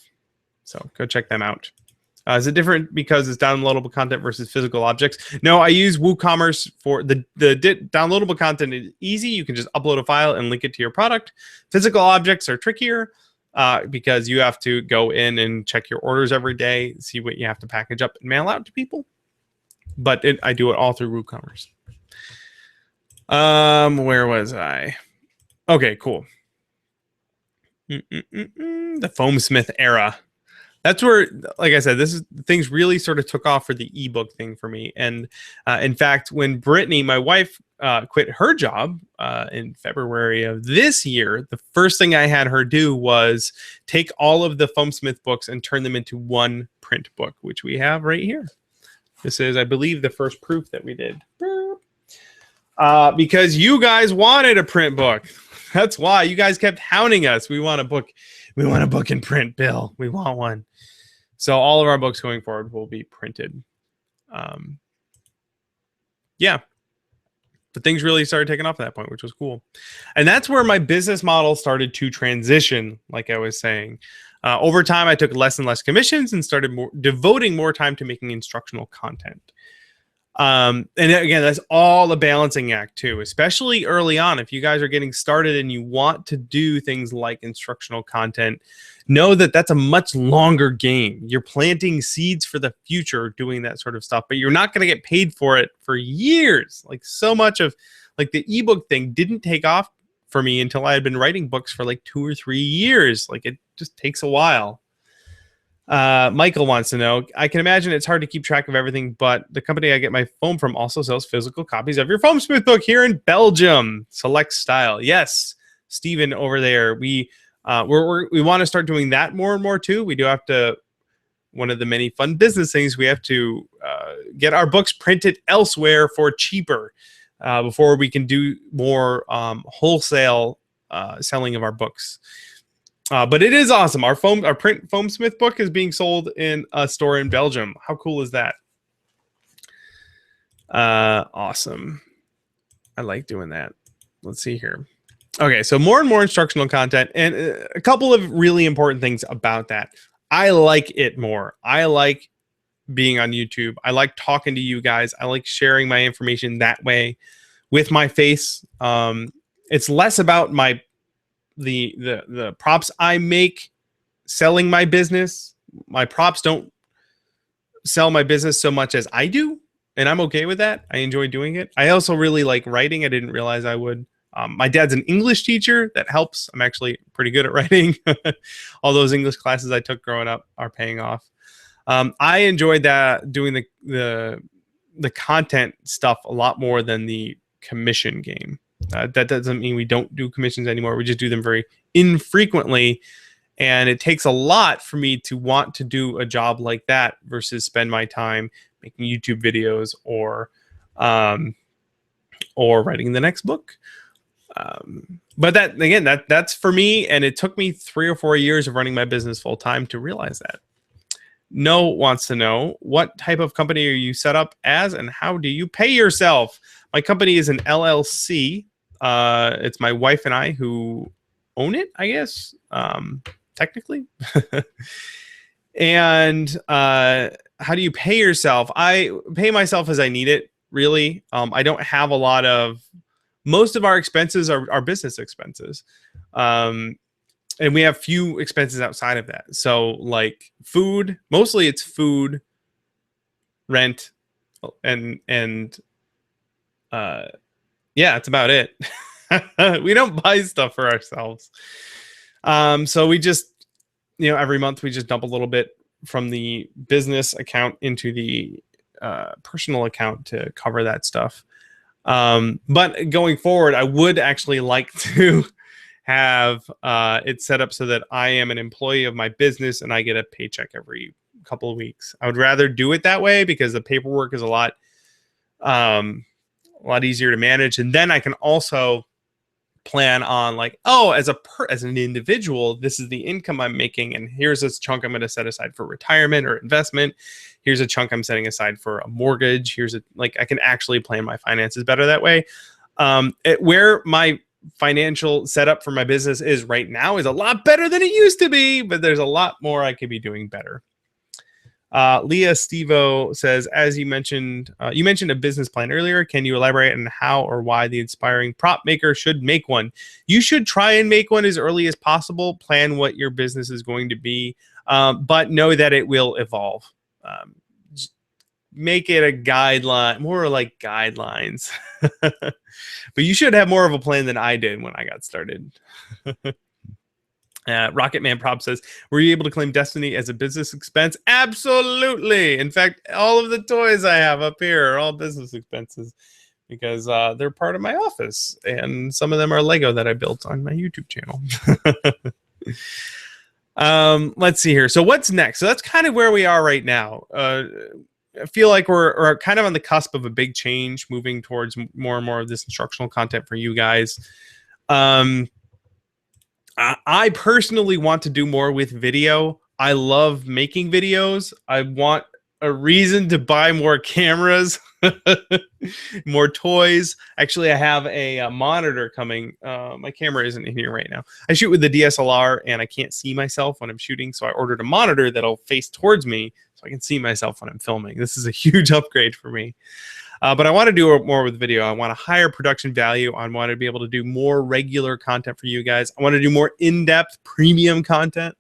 So go check them out. Is it different because it's downloadable content versus physical objects? No, I use WooCommerce for the downloadable content is easy. You can just upload a file and link it to your product. Physical objects are trickier because you have to go in and check your orders every day, see what you have to package up and mail out to people. But I do it all through WooCommerce. Where was I? Okay, cool. The Foamsmith era. That's where, like I said, things really sort of took off for the ebook thing for me. And in fact, when Brittany, my wife, quit her job in February of this year, the first thing I had her do was take all of the Foamsmith books and turn them into one print book, which we have right here. This is, I believe, the first proof that we did. Because you guys wanted a print book. That's why you guys kept hounding us. We want a book. We want a book in print, Bill. We want one. So all of our books going forward will be printed. Yeah. But things really started taking off at that point, which was cool. And that's where my business model started to transition, like I was saying. Over time, I took less and less commissions and started devoting more time to making instructional content. And again, that's all a balancing act too, especially early on. If you guys are getting started and you want to do things like instructional content, know that that's a much longer game. You're planting seeds for the future doing that sort of stuff, but you're not going to get paid for it for years. Like so much of like the ebook thing didn't take off for me until I had been writing books for like 2 or 3 years. Like it just takes a while. Michael wants to know, I can imagine it's hard to keep track of everything, but the company I get my foam from also sells physical copies of your Foam Smooth book here in Belgium. Select style. Yes, Steven over there. We want to start doing that more and more too. We do have to, one of the many fun business things, we have to get our books printed elsewhere for cheaper before we can do more wholesale selling of our books. But it is awesome. Our print Foam Smith book is being sold in a store in Belgium. How cool is that? Awesome. I like doing that. Let's see here. Okay, so more and more instructional content, and a couple of really important things about that. I like it more. I like being on YouTube. I like talking to you guys. I like sharing my information that way with my face. It's less about the props I make selling my business. My props don't sell my business so much as I do, and I'm okay with that. I enjoy doing it. I also really like writing. I didn't realize I would. My dad's an English teacher. That helps. I'm actually pretty good at writing. All those English classes I took growing up are paying off. I enjoyed that, doing the content stuff a lot more than the commission game. That doesn't mean we don't do commissions anymore. We just do them very infrequently. And it takes a lot for me to want to do a job like that versus spend my time making YouTube videos or writing the next book. But that's for me. And it took me 3 or 4 years of running my business full time to realize that. No wants to know, what type of company are you set up as and how do you pay yourself? My company is an LLC. It's my wife and I who own it, I guess, technically. And how do you pay yourself? I pay myself as I need it, really. I don't have a lot of, most of our expenses are business expenses. And we have few expenses outside of that. So like food, mostly it's food, rent, and yeah, that's about it. We don't buy stuff for ourselves. So we just, every month we just dump a little bit from the business account into the personal account to cover that stuff. But going forward, I would actually like to have it set up so that I am an employee of my business and I get a paycheck every couple of weeks. I would rather do it that way because the paperwork is a lot easier to manage, and then I can also plan on like, oh, as an individual, this is the income I'm making, and here's this chunk I'm going to set aside for retirement or investment. Here's a chunk I'm setting aside for a mortgage. I can actually plan my finances better that way. Where my financial setup for my business is right now is a lot better than it used to be, but there's a lot more I could be doing better. Leah Stevo says, as you mentioned a business plan earlier. Can you elaborate on how or why the inspiring prop maker should make one? You should try and make one as early as possible. Plan what your business is going to be, but know that it will evolve. Just make it a guideline, more like guidelines. But you should have more of a plan than I did when I got started. Rocketman Prop says, were you able to claim Destiny as a business expense? Absolutely. In fact, all of the toys I have up here are all business expenses because they're part of my office. And some of them are Lego that I built on my YouTube channel. Let's see here. So what's next? So that's kind of where we are right now. I feel like we're kind of on the cusp of a big change, moving towards more and more of this instructional content for you guys. I personally want to do more with video. I love making videos. I want a reason to buy more cameras, more toys. Actually, I have a monitor coming. My camera isn't in here right now. I shoot with the DSLR and I can't see myself when I'm shooting. So I ordered a monitor that'll face towards me so I can see myself when I'm filming. This is a huge upgrade for me. But I want to do more with video. I want a higher production value. I want to be able to do more regular content for you guys. I want to do more in-depth premium content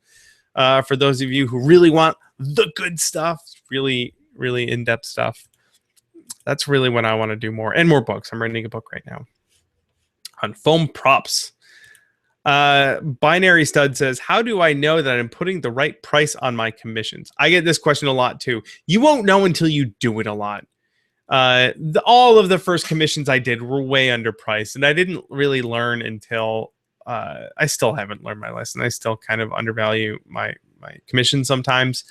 for those of you who really want the good stuff, really, really in-depth stuff. That's really what I want to do more, and more books. I'm writing a book right now on foam props. Binary Stud says, how do I know that I'm putting the right price on my commissions? I get this question a lot too. You won't know until you do it a lot. All of the first commissions I did were way underpriced, and I didn't really learn until I still haven't learned my lesson. I still kind of undervalue my commission sometimes.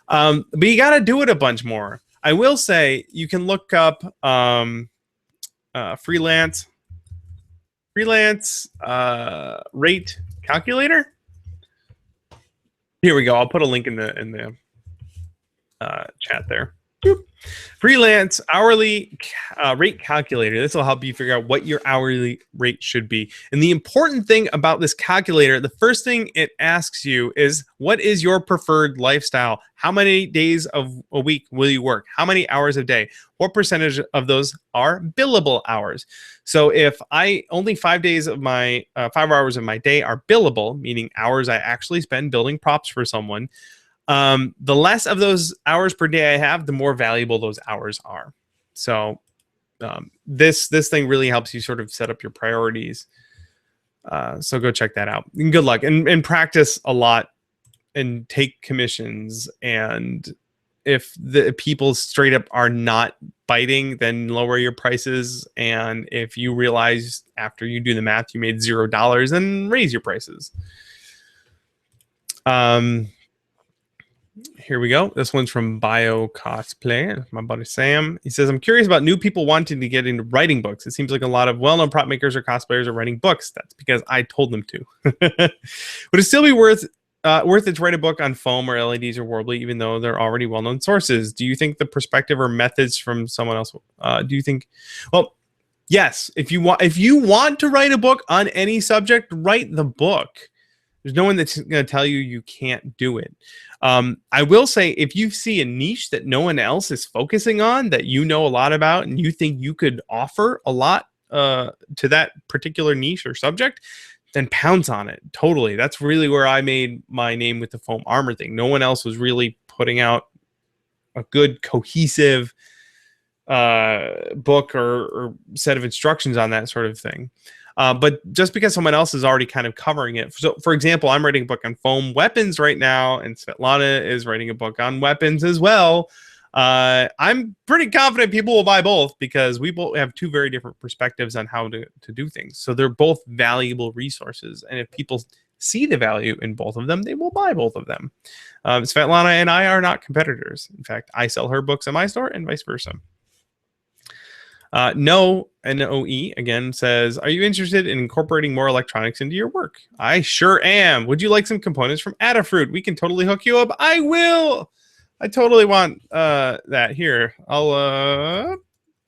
But you got to do it a bunch more. I will say you can look up freelance rate calculator. Here we go. I'll put a link in the chat there. Boop. Freelance hourly rate calculator. This will help you figure out what your hourly rate should be. And the important thing about this calculator, the first thing it asks you is, what is your preferred lifestyle? How many days of a week will you work? How many hours a day? What percentage of those are billable hours? So if only 5 days of my 5 hours of my day are billable, meaning hours I actually spend building props for someone, the less of those hours per day I have, the more valuable those hours are. So this thing really helps you sort of set up your priorities. So go check that out. And good luck and practice a lot and take commissions. And if the people straight up are not biting, then lower your prices. And if you realize after you do the math you made $0, then raise your prices. Here we go. This one's from Bio Cosplay, my buddy Sam. He says, I'm curious about new people wanting to get into writing books. It seems like a lot of well-known prop makers or cosplayers are writing books. That's because I told them to. Would it still be worth it to write a book on foam or LEDs or Warbly, even though they're already well-known sources? Do you think the perspective or methods from someone else? Do you think? Well, yes. If you want to write a book on any subject, write the book. There's no one that's going to tell you can't do it. I will say, if you see a niche that no one else is focusing on, that you know a lot about, and you think you could offer a lot to that particular niche or subject, then pounce on it. Totally. That's really where I made my name with the foam armor thing. No one else was really putting out a good, cohesive book or set of instructions on that sort of thing. But just because someone else is already kind of covering it. So, for example, I'm writing a book on foam weapons right now, and Svetlana is writing a book on weapons as well. I'm pretty confident people will buy both because we both have two very different perspectives on how to do things. So they're both valuable resources. And if people see the value in both of them, they will buy both of them. Svetlana and I are not competitors. In fact, I sell her books in my store and vice versa. Noe again says, are you interested in incorporating more electronics into your work? I sure am. Would you like some components from Adafruit? We can totally hook you up. I will. I totally want that. Here, I'll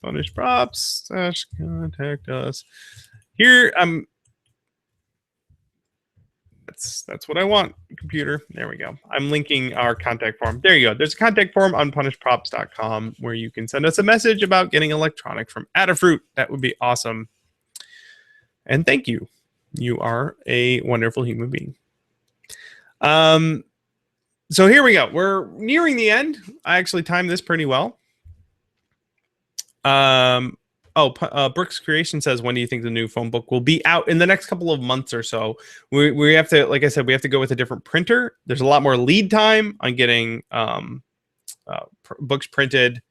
PunishedProps / contact us. Here, that's what I want. Computer. There we go. I'm linking our contact form. There you go. There's a contact form on punishedprops.com where you can send us a message about getting electronics from Adafruit. That would be awesome. And thank you. You are a wonderful human being. So here we go. We're nearing the end. I actually timed this pretty well. Brooks Creation says, when do you think the new phone book will be out? In the next couple of months or so. We have to, like I said, we have to go with a different printer. There's a lot more lead time on getting books printed.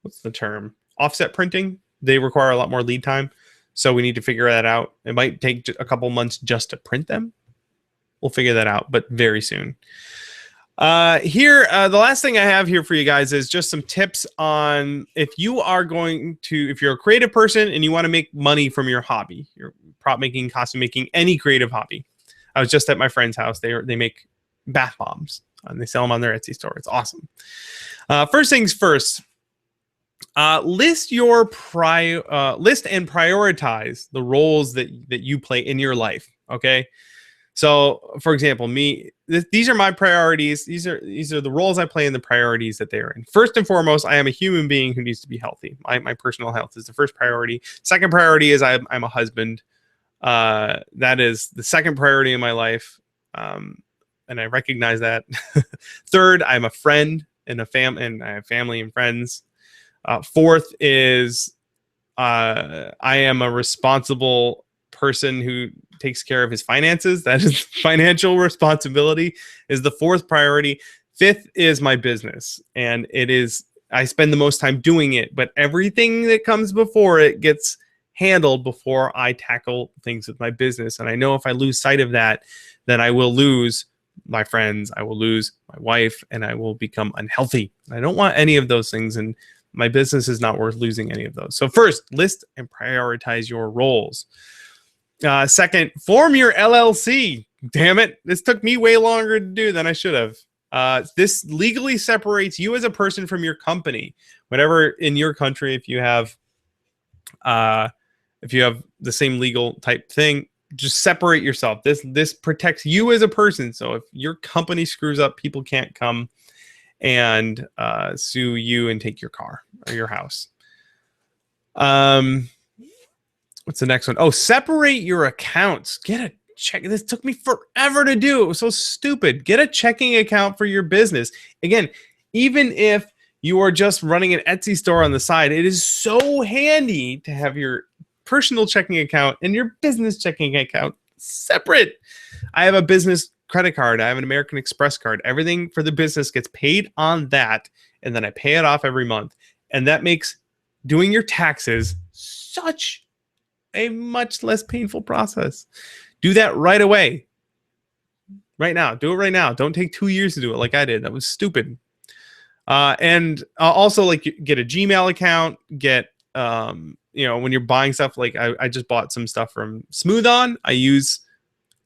What's the term? Offset printing. They require a lot more lead time. So we need to figure that out. It might take a couple months just to print them. We'll figure that out, but very soon. The last thing I have here for you guys is just some tips on if you're a creative person and you want to make money from your hobby, your prop making, costume making, any creative hobby. I was just at my friend's house. They make bath bombs and they sell them on their Etsy store. It's awesome. First things first, list and prioritize the roles that you play in your life. Okay. So, for example, these are my priorities. These are the roles I play and the priorities that they are in. First and foremost, I am a human being who needs to be healthy. My personal health is the first priority. Second priority is I'm a husband. That is the second priority in my life, and I recognize that. Third, I'm a friend and and I have family and friends. Fourth is I am a responsible person who takes care of his finances. That is financial responsibility is the fourth priority. Fifth is my business. And I spend the most time doing it, but everything that comes before it gets handled before I tackle things with my business. And I know if I lose sight of that, then I will lose my friends, I will lose my wife, and I will become unhealthy. I don't want any of those things, and my business is not worth losing any of those. So first, list and prioritize your roles. Second, form your LLC. Damn it. This took me way longer to do than I should have. This legally separates you as a person from your company. Whatever in your country, if you have the same legal type thing, just separate yourself. This protects you as a person. So if your company screws up, people can't come and sue you and take your car or your house. What's the next one? Oh, separate your accounts. Get a check. This took me forever to do. It was so stupid. Get a checking account for your business. Again, even if you are just running an Etsy store on the side, it is so handy to have your personal checking account and your business checking account separate. I have a business credit card. I have an American Express card. Everything for the business gets paid on that, and then I pay it off every month. And that makes doing your taxes such a much less painful process. Do that right away. Right now. Do it right now. Don't take 2 years to do it like I did. That was stupid. And also, like, get a Gmail account. Get when you're buying stuff, like I just bought some stuff from Smooth On. I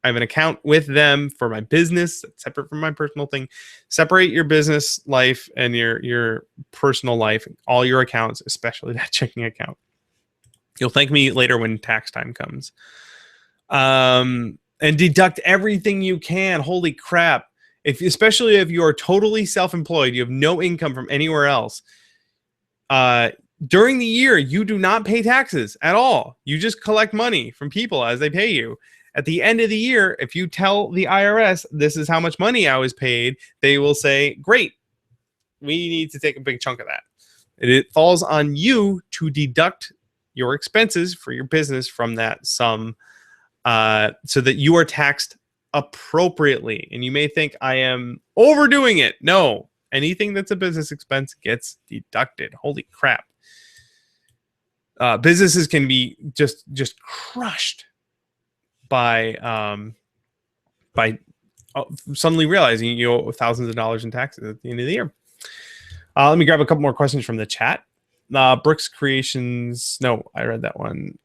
have an account with them for my business, that's separate from my personal thing. Separate your business life and your personal life, all your accounts, especially that checking account. You'll thank me later when tax time comes. And deduct everything you can. Holy crap. Especially if you are totally self-employed, you have no income from anywhere else. During the year, you do not pay taxes at all. You just collect money from people as they pay you. At the end of the year, if you tell the IRS, this is how much money I was paid, they will say, great, we need to take a big chunk of that. It falls on you to deduct your expenses for your business from that sum so that you are taxed appropriately. And you may think I am overdoing it. No, anything that's a business expense gets deducted. Holy crap. Businesses can be just crushed by suddenly realizing you owe thousands of dollars in taxes at the end of the year. Let me grab a couple more questions from the chat. Brooks Creations. No, I read that one.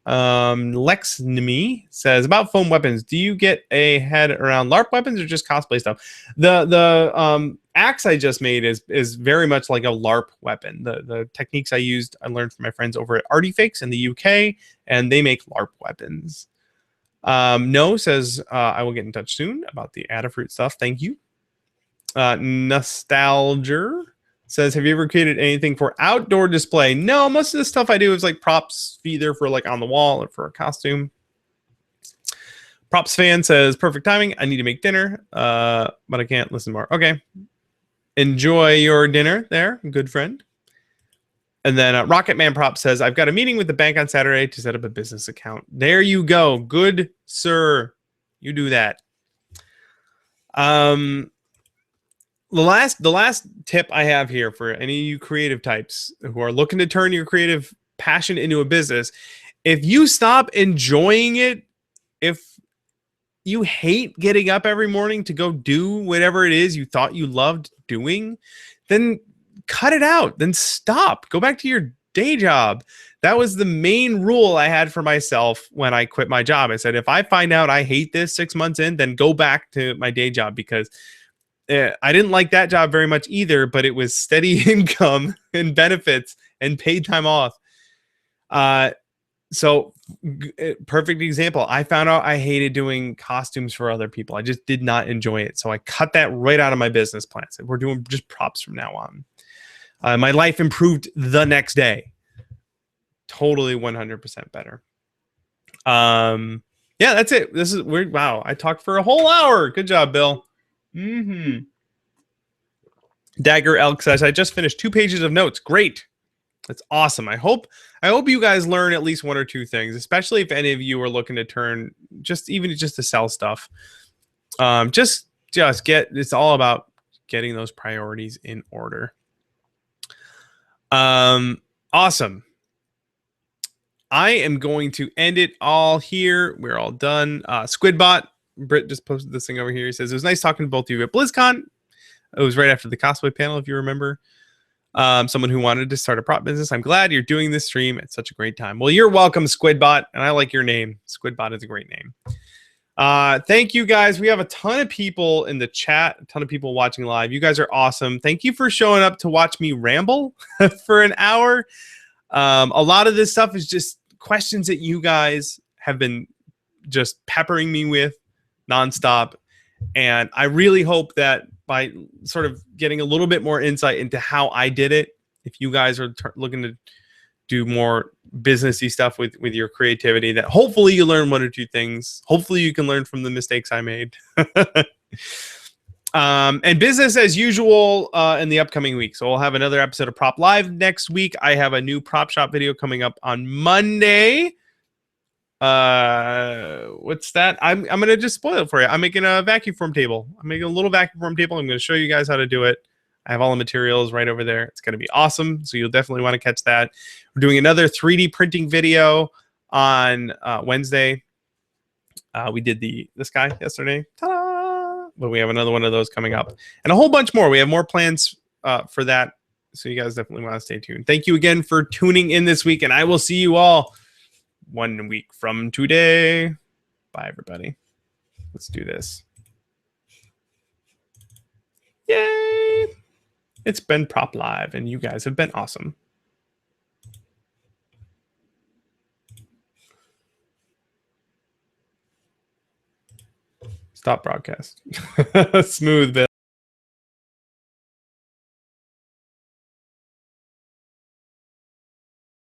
Lex Nemi says, about foam weapons, do you get a head around LARP weapons or just cosplay stuff? The axe I just made is very much like a LARP weapon. The techniques I used, I learned from my friends over at Artyfakes in the UK, and they make LARP weapons. No says, I will get in touch soon about the Adafruit stuff. Thank you. Nostalgia says, have you ever created anything for outdoor display? No, most of the stuff I do is like props, either for like on the wall or for a costume. Props fan says, perfect timing. I need to make dinner, but I can't listen more. Okay. Enjoy your dinner there, good friend. And then Rocket Man Prop says, I've got a meeting with the bank on Saturday to set up a business account. There you go. Good, sir. You do that. The last tip I have here for any of you creative types who are looking to turn your creative passion into a business, if you stop enjoying it, if you hate getting up every morning to go do whatever it is you thought you loved doing, then cut it out. Then stop. Go back to your day job. That was the main rule I had for myself when I quit my job. I said, if I find out I hate this 6 months in, then go back to my day job, because I didn't like that job very much either, but it was steady income and benefits and paid time off. So perfect example. I found out I hated doing costumes for other people. I just did not enjoy it. So I cut that right out of my business plan. So we're doing just props from now on. My life improved the next day. Totally 100% better. Yeah, that's it. This is weird. Wow. I talked for a whole hour. Good job, Bill. Dagger Elk says, I just finished 2 pages of notes. Great. That's awesome. I hope you guys learn at least one or two things, especially if any of you are looking to turn just to sell stuff. Just get, it's all about getting those priorities in order. Awesome. I am going to end it all here. We're all done. Squidbot, Britt just posted this thing over here. He says, it was nice talking to both of you at BlizzCon. It was right after the cosplay panel, if you remember. Someone who wanted to start a prop business. I'm glad you're doing this stream. It's such a great time. Well, you're welcome, Squidbot, and I like your name. Squidbot is a great name. Thank you, guys. We have a ton of people in the chat, a ton of people watching live. You guys are awesome. Thank you for showing up to watch me ramble for an hour. A lot of this stuff is just questions that you guys have been just peppering me with nonstop. And I really hope that by sort of getting a little bit more insight into how I did it, if you guys are looking to do more businessy stuff with your creativity, that hopefully you learn one or two things. Hopefully you can learn from the mistakes I made. And business as usual in the upcoming week. So we'll have another episode of Prop Live next week. I have a new prop shop video coming up on Monday. What's that? I'm gonna just spoil it for you. I'm making a vacuum form table. I'm making a little vacuum form table. I'm gonna show you guys how to do it. I have all the materials right over there. It's gonna be awesome. So you'll definitely want to catch that. We're doing another 3D printing video on Wednesday. We did this guy yesterday. Ta-da! But we have another one of those coming up, and a whole bunch more. We have more plans for that. So you guys definitely want to stay tuned. Thank you again for tuning in this week, and I will see you all 1 week from today. Bye, everybody. Let's do this. Yay! It's been Prop Live, and you guys have been awesome. Stop broadcast. Smooth, Bill.